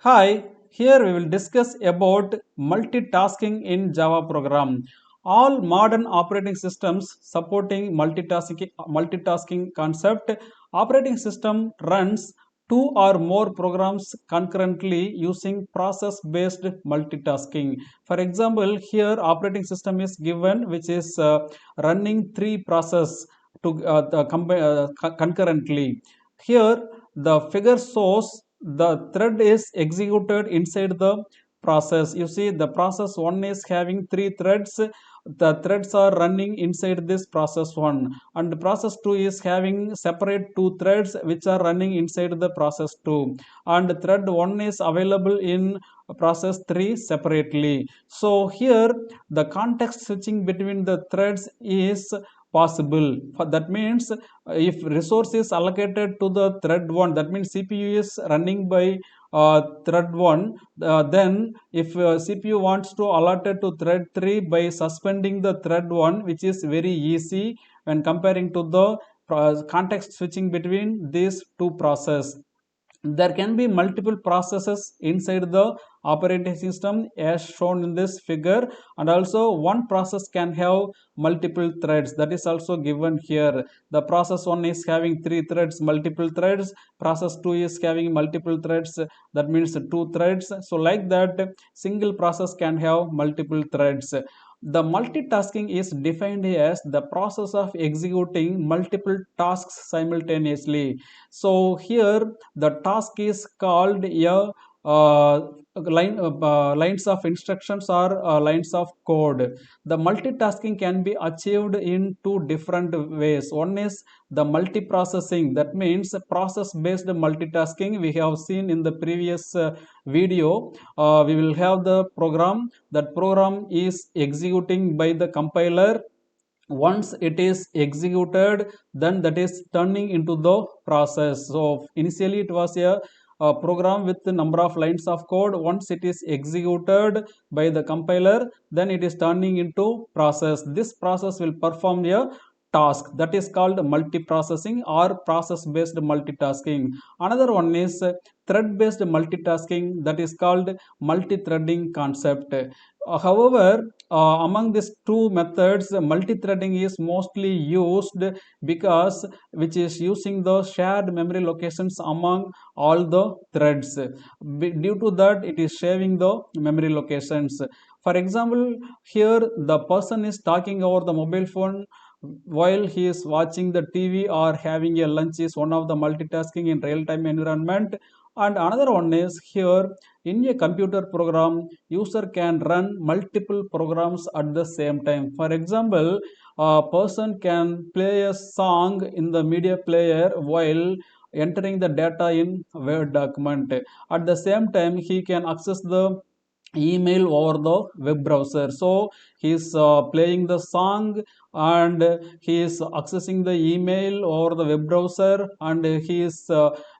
Hi, here we will discuss about multitasking in Java program. All modern operating systems supporting multitasking concept. Operating system runs two or more programs concurrently using process-based multitasking. For example, here operating system is given which is running three process concurrently. Here the figure shows the thread is executed inside the process. You see the process 1 is having three threads. The threads are running inside this process 1, and process 2 is having separate two threads which are running inside the process 2, and thread 1 is available in process 3 separately. So here the context switching between the threads is possible. That means if resource is allocated to the thread 1, that means CPU is running by thread 1, then if CPU wants to allot it to thread 3 by suspending the thread 1, which is very easy when comparing to the context switching between these two processes. There can be multiple processes inside the operating system as shown in this figure, and also one process can have multiple threads, that is also given here. The process 1 is having three threads, multiple threads. Process 2 is having multiple threads, that means two threads. So like that, single process can have multiple threads. The multitasking is defined as the process of executing multiple tasks simultaneously. So here the task is called a lines of instructions or lines of code. The multitasking can be achieved in two different ways. One is the multiprocessing, that means process based multitasking. We have seen in the previous video. We will have the program. That program is executing by the compiler. Once it is executed, then that is turning into the process. So initially it was a program with the number of lines of code. Once it is executed by the compiler, then it is turning into process. This process will perform a task, that is called multiprocessing or process based multitasking. Another one is thread based multitasking, that is called multithreading concept. However, among these two methods, multithreading is mostly used because which is using the shared memory locations among all the threads. Due to that, it is sharing the memory locations. For example, here the person is talking over the mobile phone while he is watching the TV or having a lunch is one of the multitasking in real-time environment. And another one is here in a computer program, user can run multiple programs at the same time. For example, a person can play a song in the media player while entering the data in Word document. At the same time, he can access the email over the web browser. So he is playing the song, and he is accessing the email over the web browser, and he is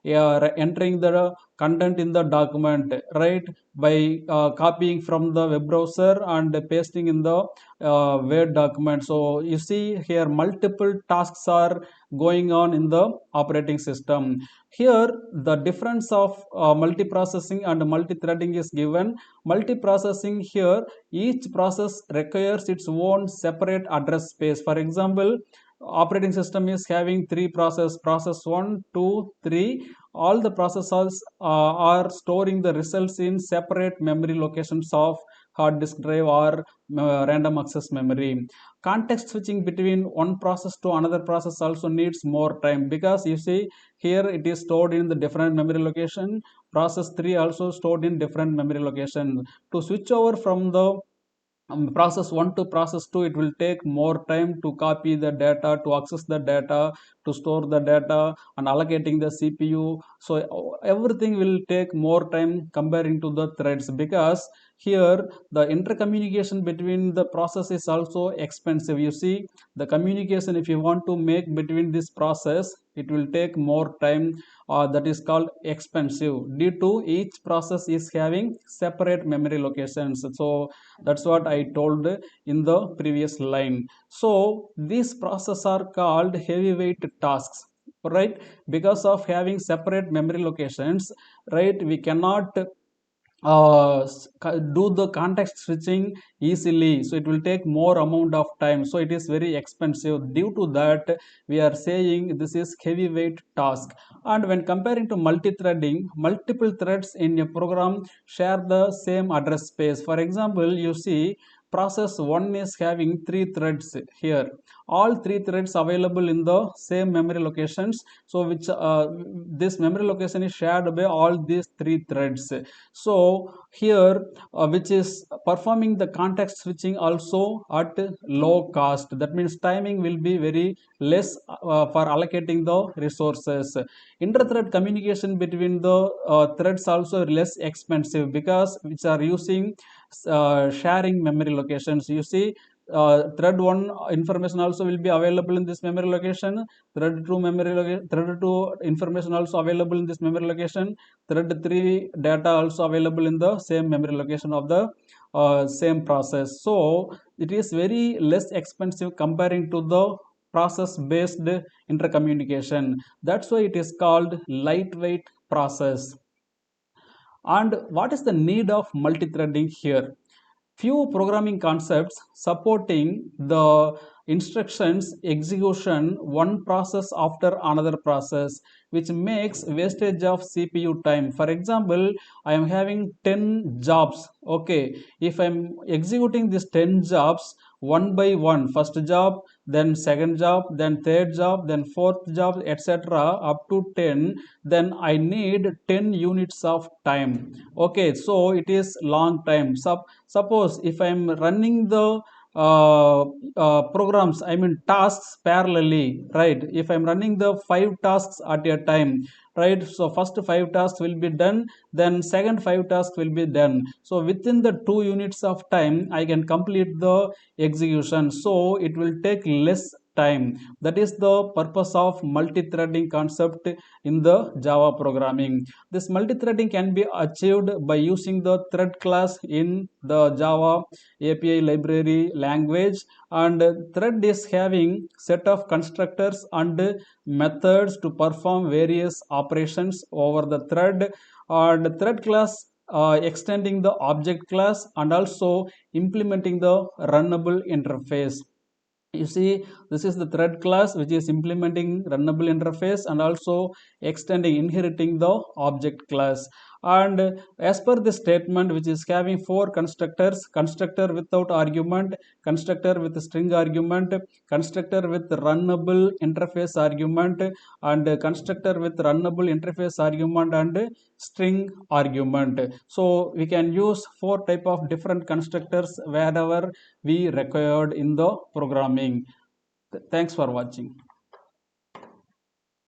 yeah, entering the content in the document, right, by copying from the web browser and pasting in the word document. So you see here multiple tasks are going on in the operating system. Here the difference of multiprocessing and multithreading is given. Multiprocessing, here each process requires its own separate address space. For example, operating system is having three process 1, 2, 3. All the processors are storing the results in separate memory locations of hard disk drive or random access memory. Context switching between one process to another process also needs more time, because you see here it is stored in the different memory location. Process 3 also stored in different memory location. To switch over from the process 1 to process 2, it will take more time to copy the data, to access the data, to store the data, and allocating the CPU. So everything will take more time comparing to the threads, because here the intercommunication between the process is also expensive. You see the communication, if you want to make between this process, it will take more time. That is called expensive, due to each process is having separate memory locations. So that's what I told in the previous line. So these processes are called heavyweight tasks, right? Because of having separate memory locations, right, we cannot do the context switching easily, so it will take more amount of time, so it is very expensive. Due to that, we are saying this is heavyweight task. And when comparing to multi-threading, multiple threads in a program share the same address space. For example, you see process 1 is having 3 threads here, all 3 threads available in the same memory locations, so which this memory location is shared by all these 3 threads. So here, which is performing the context switching also at low cost, that means timing will be very less for allocating the resources. Inter-thread communication between the threads also less expensive, because which are using sharing memory locations. You see, thread 1 information also will be available in this memory location, thread 2 information also available in this memory location, thread 3 data also available in the same memory location of the same process. So it is very less expensive comparing to the process based intercommunication. That's why it is called lightweight process. And what is the need of multi-threading here? Few programming concepts supporting the instructions execution one process after another process, which makes wastage of CPU time. For example, I am having 10 jobs. Okay, if I'm executing these 10 jobs one by one, first job, then second job, then third job, then fourth job, etc., up to 10, then I need 10 units of time. Okay, so it is long time. Suppose if I am running the programs, I mean tasks parallelly, right? If I'm running the 5 tasks at a time, right? So first 5 tasks will be done, then second 5 tasks will be done. So within the 2 units of time, I can complete the execution. So it will take less time. That is the purpose of multi-threading concept in the Java programming. This multi-threading can be achieved by using the thread class in the Java API library language, and thread is having set of constructors and methods to perform various operations over the thread, and thread class extending the object class and also implementing the runnable interface. You see, this is the thread class which is implementing runnable interface and also extending inheriting the object class. And as per the statement, which is having 4 constructors: constructor without argument, constructor with string argument, constructor with runnable interface argument, and constructor with runnable interface argument and string argument. So we can use 4 type of different constructors wherever we required in the programming. Thanks for watching.